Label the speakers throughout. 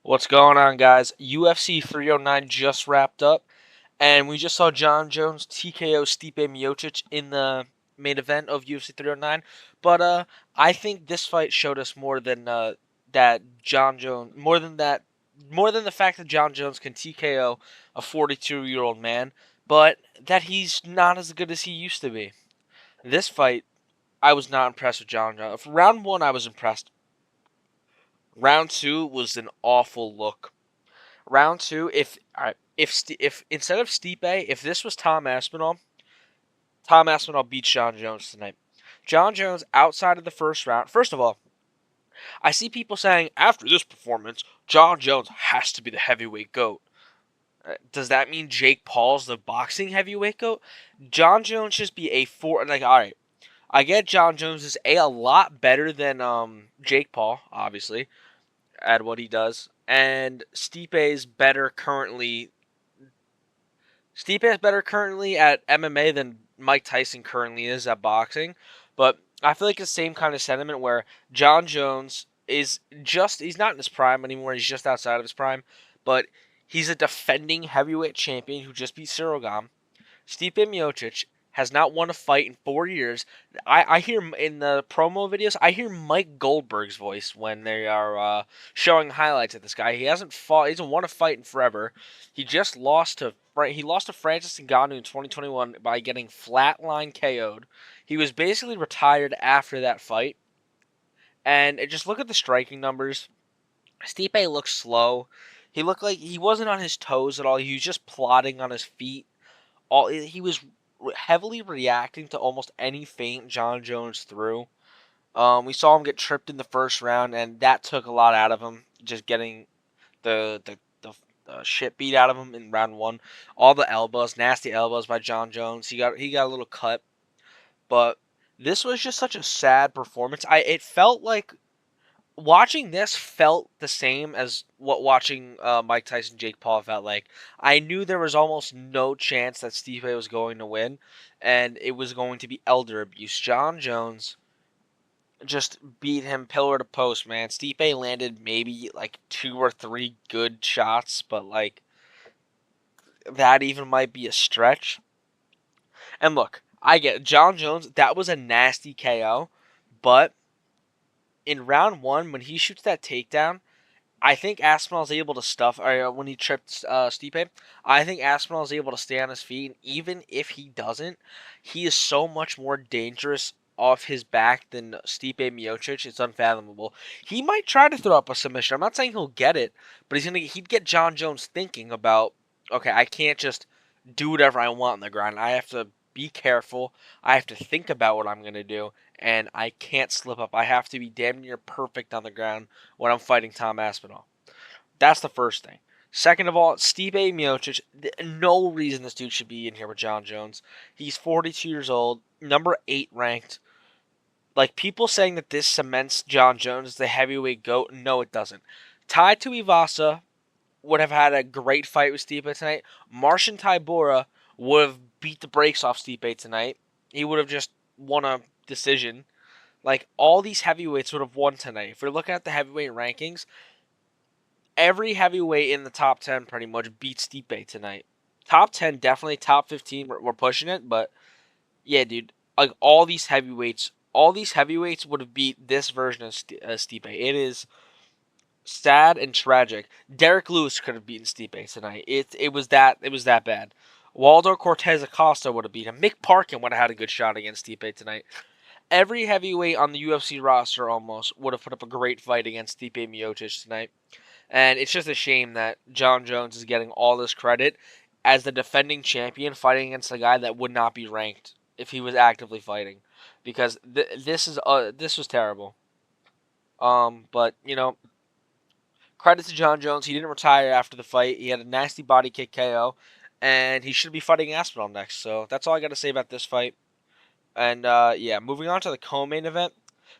Speaker 1: What's going on, guys? UFC 309 just wrapped up, and we just saw Jon Jones TKO Stipe Miocic in the main event of UFC 309. But I think this fight showed us more than that Jon Jones, more than the fact that Jon Jones can TKO a 42-year-old man, but that he's not as good as he used to be. This fight, I was not impressed with Jon Jones. Round one, I was impressed. Round two was an awful look. Round two, if instead of Stipe, if this was Tom Aspinall beats Jon Jones tonight. Jon Jones outside of the first round. First of all, I see people saying after this performance, Jon Jones has to be the heavyweight goat. Does that mean Jake Paul's the boxing heavyweight goat? Jon Jones should be a four. Like, all right, I get Jon Jones is a lot better than Jake Paul, obviously, at what he does, and Stipe is better currently at MMA than Mike Tyson currently is at boxing, but I feel like the same kind of sentiment where Jon Jones he's not in his prime anymore, he's just outside of his prime, but he's a defending heavyweight champion who just beat Cyril Gane. Stipe Miocic has not won a fight in 4 years. I hear in the promo videos, I hear Mike Goldberg's voice when they are showing highlights of this guy. He hasn't fought. He hasn't won a fight in forever. He lost to Francis Ngannou in 2021 by getting flatline KO'd. He was basically retired after that fight. And just look at the striking numbers. Stipe looked slow. He looked like he wasn't on his toes at all. He was just plodding on his feet. He was heavily reacting to almost any feint Jon Jones threw. We saw him get tripped in the first round, and that took a lot out of him. Just getting the shit beat out of him in round one. All the elbows, nasty elbows by Jon Jones. He got a little cut, but this was just such a sad performance. It felt like watching this felt the same as what watching Mike Tyson Jake Paul felt like. I knew there was almost no chance that Stipe was going to win, and it was going to be elder abuse. Jon Jones just beat him pillar to post, man. Stipe landed maybe like two or three good shots, but like that even might be a stretch. And look, I get Jon Jones. That was a nasty KO, but in round one when he shoots that takedown, I think Aspinall is able to stuff, or when he tripped Stipe, I think Aspinall is able to stay on his feet. And even if he doesn't, he is so much more dangerous off his back than Stipe Miocic. It's unfathomable. He might try to throw up a submission. I'm not saying he'll get it, but he'd get Jon Jones thinking about, okay, I can't just do whatever I want on the ground. I have to be careful. I have to think about what I'm gonna do, and I can't slip up. I have to be damn near perfect on the ground when I'm fighting Tom Aspinall. That's the first thing. Second of all, Stipe Miocic, no reason this dude should be in here with Jon Jones. He's 42 years old, number 8 ranked. Like, people saying that this cements Jon Jones as the heavyweight GOAT, no, it doesn't. Tai Tuivasa would have had a great fight with Stipe tonight. Marcin Tybura would have beat the brakes off Stipe tonight. He would have just won a decision. Like, all these heavyweights would have won tonight. If we're looking at the heavyweight rankings, every heavyweight in the top 10 pretty much beats Stipe tonight. Top 10, definitely. Top 15, we're pushing it. But, yeah, dude. Like, all these heavyweights would have beat this version of Stipe. It is sad and tragic. Derek Lewis could have beaten Stipe tonight. It was that bad. Waldo Cortez Acosta would have beat him. Mick Parkin would have had a good shot against Stipe tonight. Every heavyweight on the UFC roster almost would have put up a great fight against Stipe Miocic tonight. And it's just a shame that Jon Jones is getting all this credit as the defending champion fighting against a guy that would not be ranked if he was actively fighting, because this was terrible. But credit to Jon Jones. He didn't retire after the fight. He had a nasty body kick KO, and he should be fighting Aspinall next. So that's all I got to say about this fight. And yeah, moving on to the co-main event.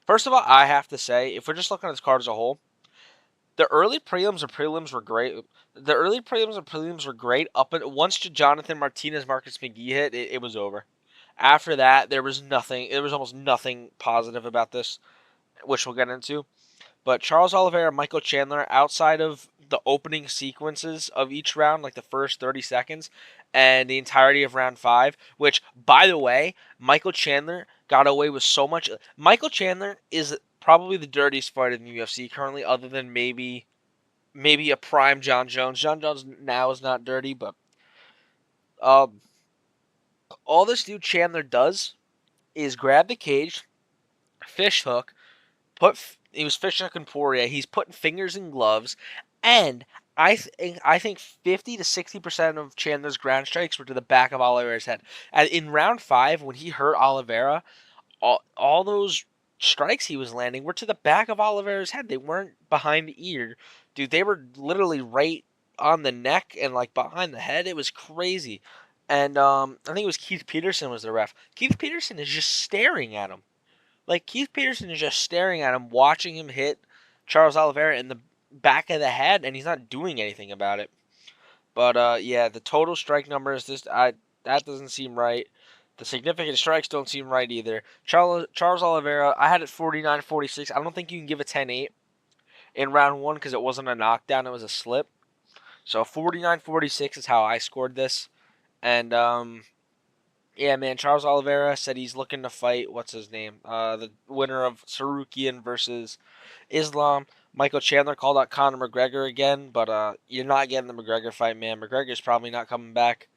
Speaker 1: First of all, I have to say, if we're just looking at this card as a whole, the early prelims and prelims were great. The early prelims and prelims were great. Once Jonathan Martinez, Marcus McGee hit, it was over. After that, there was nothing. There was almost nothing positive about this, which we'll get into. But Charles Oliveira, Michael Chandler, outside of the opening sequences of each round, like the first 30 seconds, and the entirety of round 5, which, by the way, Michael Chandler got away with so much. Michael Chandler is probably the dirtiest fighter in the UFC currently, other than maybe a prime Jon Jones. Jon Jones now is not dirty, but um, all this dude Chandler does is grab the cage, fish hook, he was fishing hooking Poirier. He's putting fingers in gloves, and I think 50 to 60% of Chandler's ground strikes were to the back of Oliveira's head. And in round 5, when he hurt Oliveira, all those strikes he was landing were to the back of Oliveira's head. They weren't behind the ear, dude. They were literally right on the neck and like behind the head. It was crazy. And I think it was Keith Peterson was the ref. Keith Peterson is just staring at him. Like Keith Peterson is just staring at him, watching him hit Charles Oliveira in the back of the head, and he's not doing anything about it. But yeah, the total strike numbers that doesn't seem right. The significant strikes don't seem right either. Charles Oliveira, I had it 49-46. I don't think you can give a 10-8 in round 1 because it wasn't a knockdown, it was a slip. So 49-46 is how I scored this. And yeah, man, Charles Oliveira said he's looking to fight, what's his name? The winner of Sarukian versus Islam. Michael Chandler called out Conor McGregor again, but you're not getting the McGregor fight, man. McGregor's probably not coming back.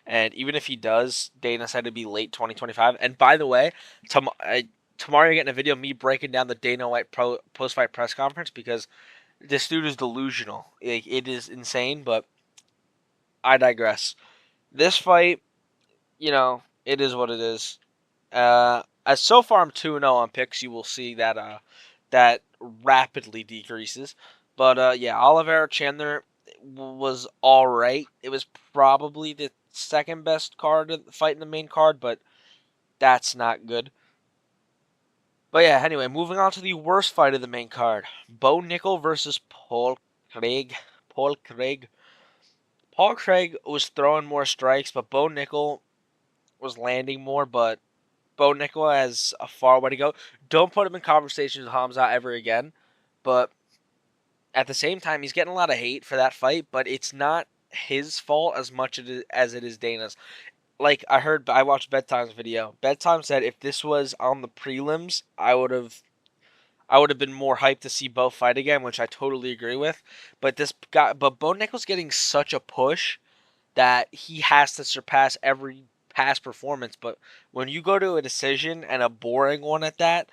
Speaker 1: And even if he does, Dana said it'd be late 2025. And by the way, tomorrow you're getting a video of me breaking down the Dana White post-fight press conference because this dude is delusional. It is insane, but I digress. This fight, it is what it is. As so far I'm 2-0 on picks, you will see that that rapidly decreases. But yeah, Oliveira Chandler was all right. It was probably the second best fight in the main card, but that's not good. But yeah, anyway, moving on to the worst fight of the main card: Bo Nickal versus Paul Craig. Paul Craig. Paul Craig was throwing more strikes, but Bo Nickal was landing more. But Bo Nickal has a far way to go. Don't put him in conversations with Hamza ever again. But at the same time, he's getting a lot of hate for that fight, but it's not his fault as much as it is Dana's. Like I watched Bedtime's video. Bedtime said if this was on the prelims, I would have been more hyped to see Bo fight again, which I totally agree with. But Bo Nickal's getting such a push that he has to surpass every past performance. But when you go to a decision and a boring one at that,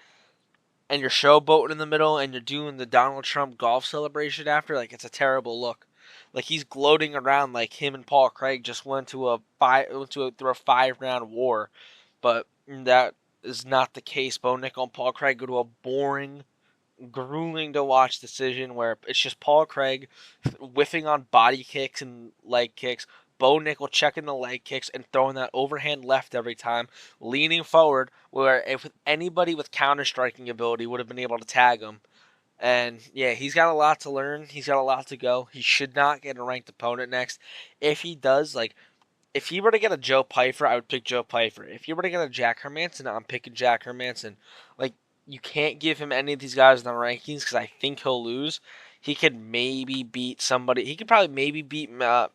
Speaker 1: and you're showboating in the middle, and you're doing the Donald Trump golf celebration after, like it's a terrible look. Like he's gloating around like him and Paul Craig just went to through a 5-round war, but that is not the case. Bo Nickal and Paul Craig go to a boring, grueling to watch decision where it's just Paul Craig whiffing on body kicks and leg kicks, Bo Nickal checking the leg kicks and throwing that overhand left every time, leaning forward where if anybody with counter striking ability would have been able to tag him. And yeah, he's got a lot to learn. He's got a lot to go. He should not get a ranked opponent next. If he does, like if he were to get a Joe Pyfer, I would pick Joe Pyfer. If he were to get a Jack Hermanson, I'm picking Jack Hermanson. Like, you can't give him any of these guys in the rankings because I think he'll lose. He could maybe beat somebody. He could probably maybe beat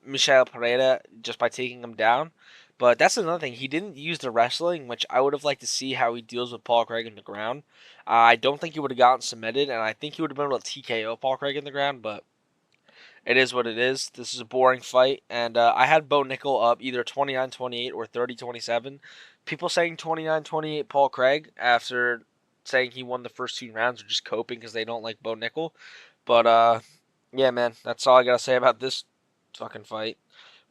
Speaker 1: Michel Pereira just by taking him down. But that's another thing. He didn't use the wrestling, which I would have liked to see how he deals with Paul Craig in the ground. I don't think he would have gotten submitted, and I think he would have been able to TKO Paul Craig in the ground, but it is what it is. This is a boring fight, and I had Bo Nickal up either 29-28 or 30-27. People saying 29-28 Paul Craig after saying he won the first 2 rounds are just coping because they don't like Bo Nickal. But yeah, man, that's all I gotta say about this fucking fight.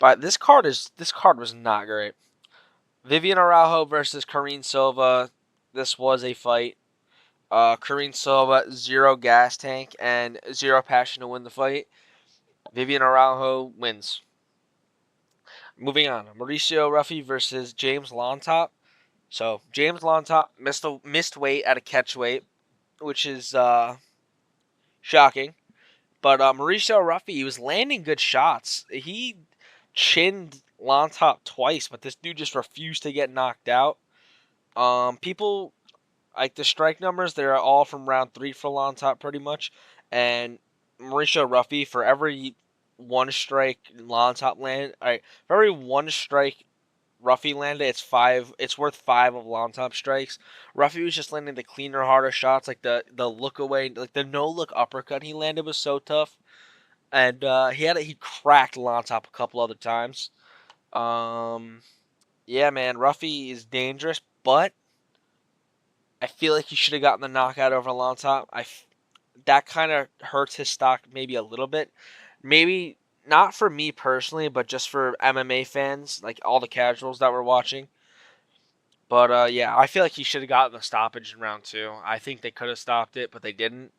Speaker 1: But this card was not great. Vivian Araujo versus Karine Silva. This was a fight. Karine Silva, zero gas tank and zero passion to win the fight. Vivian Araujo wins. Moving on, Mauricio Ruffy versus James Lontop. So James Lontop missed weight at a catch weight, which is shocking. But Mauricio Ruffy, he was landing good shots. He chinned Lontop twice, but this dude just refused to get knocked out. People like the strike numbers; they're all from round 3 for Lontop, pretty much, and Mauricio Ruffy, for every one strike on top land, for every one strike Ruffy landed, it's five. It's worth five of long top strikes. Ruffy was just landing the cleaner, harder shots, like the look away, like the no look uppercut he landed was so tough, and he cracked long top a couple other times. Um, yeah, man, Ruffy is dangerous, but I feel like he should have gotten the knockout over long top. That kind of hurts his stock maybe a little bit. Maybe not for me personally, but just for MMA fans, like all the casuals that were watching. But yeah, I feel like he should have gotten the stoppage in round two. I think they could have stopped it, but they didn't.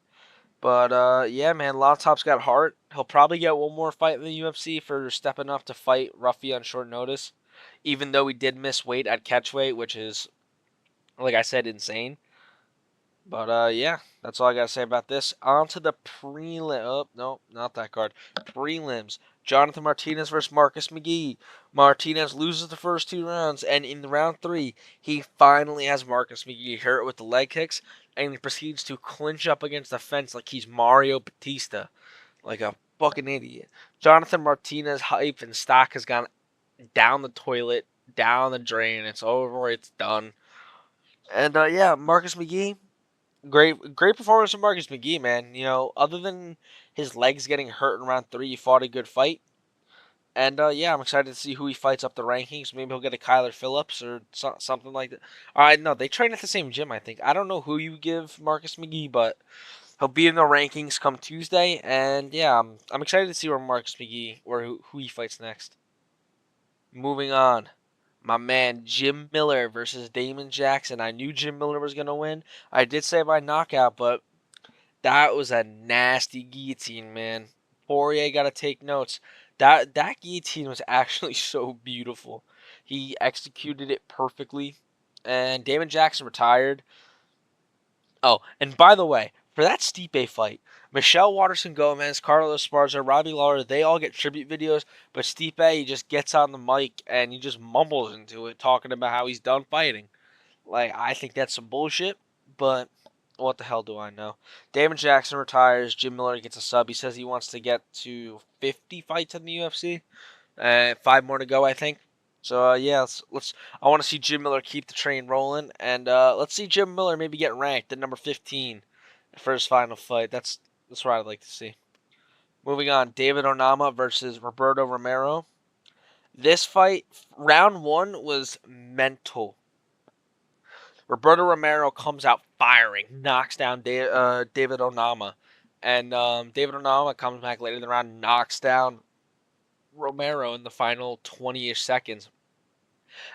Speaker 1: But yeah, man, Longtop's got heart. He'll probably get one more fight in the UFC for stepping up to fight Ruffy on short notice. Even though he did miss weight at catchweight, which is, like I said, insane. But yeah, that's all I gotta say about this. On to the prelim. Oh no, not that card. Prelims. Jonathan Martinez versus Marcus McGee. Martinez loses the first two rounds, and in round three, he finally has Marcus McGee hurt with the leg kicks, and he proceeds to clinch up against the fence like he's Mario Batista, like a fucking idiot. Jonathan Martinez hype and stock has gone down the toilet, down the drain. It's over. It's done. And yeah, Marcus McGee, great performance from Marcus McGee, man. You know, other than his legs getting hurt in round three, he fought a good fight. And yeah, I'm excited to see who he fights up the rankings. Maybe he'll get a Kyler Phillips or something like that. All right, no, they train at the same gym, I think. I don't know who you give Marcus McGee, but he'll be in the rankings come Tuesday. And yeah, I'm excited to see where Marcus McGee or who he fights next. Moving on. My man Jim Miller versus Damon Jackson. I knew Jim Miller was going to win. I did say by knockout, but that was a nasty guillotine, man. Poirier got to take notes. That guillotine was actually so beautiful. He executed it perfectly. And Damon Jackson retired. Oh, and by the way, for that Stipe fight, Michelle Waterson Gomez, Carlos Esparza, Robbie Lawler, they all get tribute videos, but Stipe, he just gets on the mic and he just mumbles into it, talking about how he's done fighting. Like, I think that's some bullshit, but what the hell do I know? Damon Jackson retires. Jim Miller gets a sub. He says he wants to get to 50 fights in the UFC. Five more to go, I think. So yeah, let's. I want to see Jim Miller keep the train rolling, and let's see Jim Miller maybe get ranked at number 15 for his final fight. That's what I'd like to see. Moving on, David Onama versus Roberto Romero. This fight, round one, was mental. Roberto Romero comes out firing, knocks down David Onama, and David Onama comes back later in the round, knocks down Romero in the final 20-ish seconds.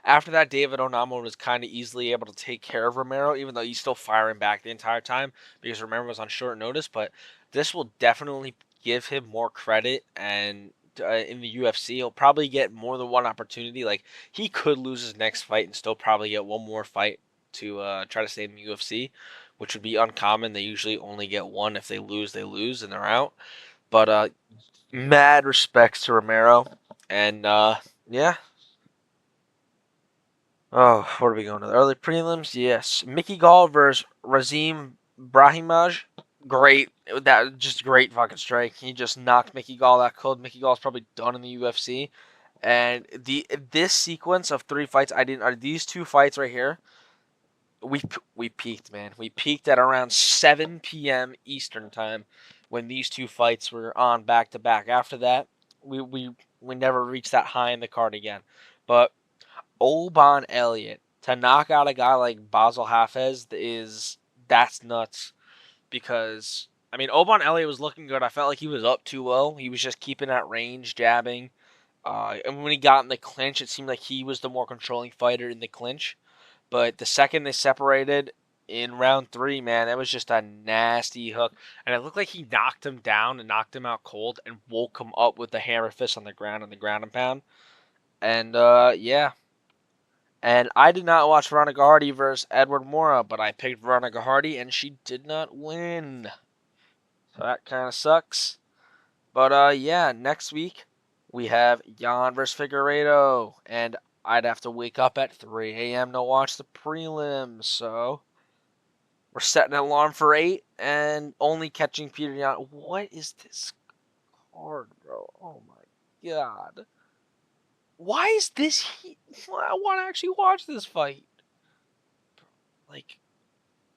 Speaker 1: After that, David Onama was kind of easily able to take care of Romero, even though he's still firing back the entire time because Romero was on short notice. But this will definitely give him more credit, and in the UFC, he'll probably get more than one opportunity. Like, he could lose his next fight and still probably get one more fight to try to stay in the UFC, which would be uncommon. They usually only get one. If they lose, and they're out. But mad respects to Romero, and yeah. Oh, what are we going to? The early prelims? Yes. Mickey Gall versus Razim Brahimaj. Great. That just great fucking strike. He just knocked Mickey Gall out cold. Mickey Gall's probably done in the UFC. And this sequence of three fights, I didn't. Are these two fights right here? We peaked, man. We peaked at around 7 p.m. Eastern time when these two fights were on back to back. After that, we never reached that high in the card again. But Oban Elliott to knock out a guy like Basel Hafez that's nuts because I mean Oban Elliott was looking good. I felt like he was up too low. He was just keeping that range, jabbing. And when he got in the clinch, it seemed like he was the more controlling fighter in the clinch. But the second they separated in round three, man, that was just a nasty hook. And it looked like he knocked him down and knocked him out cold and woke him up with the hammer fist on the ground and pound. And yeah, and I did not watch Veronica Hardy versus Edward Mora, but I picked Veronica Hardy, and she did not win. So that kind of sucks. But yeah, next week we have Jan versus Figueiredo, and I'd have to wake up at 3 a.m. to watch the prelims. So We're setting an alarm for 8 and only catching Peter Yan. What is this card, bro? Oh my god. Why is this? I want to actually watch this fight. Like,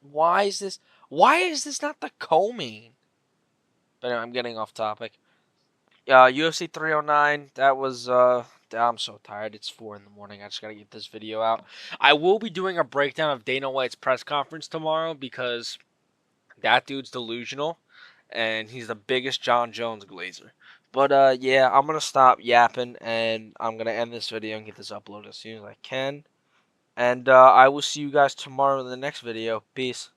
Speaker 1: why is this? Why is this not the co-main? But anyway, I'm getting off topic. UFC 309. That was I'm so tired. It's 4 in the morning. I just gotta get this video out. I will be doing a breakdown of Dana White's press conference tomorrow because that dude's delusional, and he's the biggest Jon Jones glazer. But yeah, I'm gonna stop yapping, and I'm gonna end this video and get this uploaded as soon as I can. And I will see you guys tomorrow in the next video. Peace.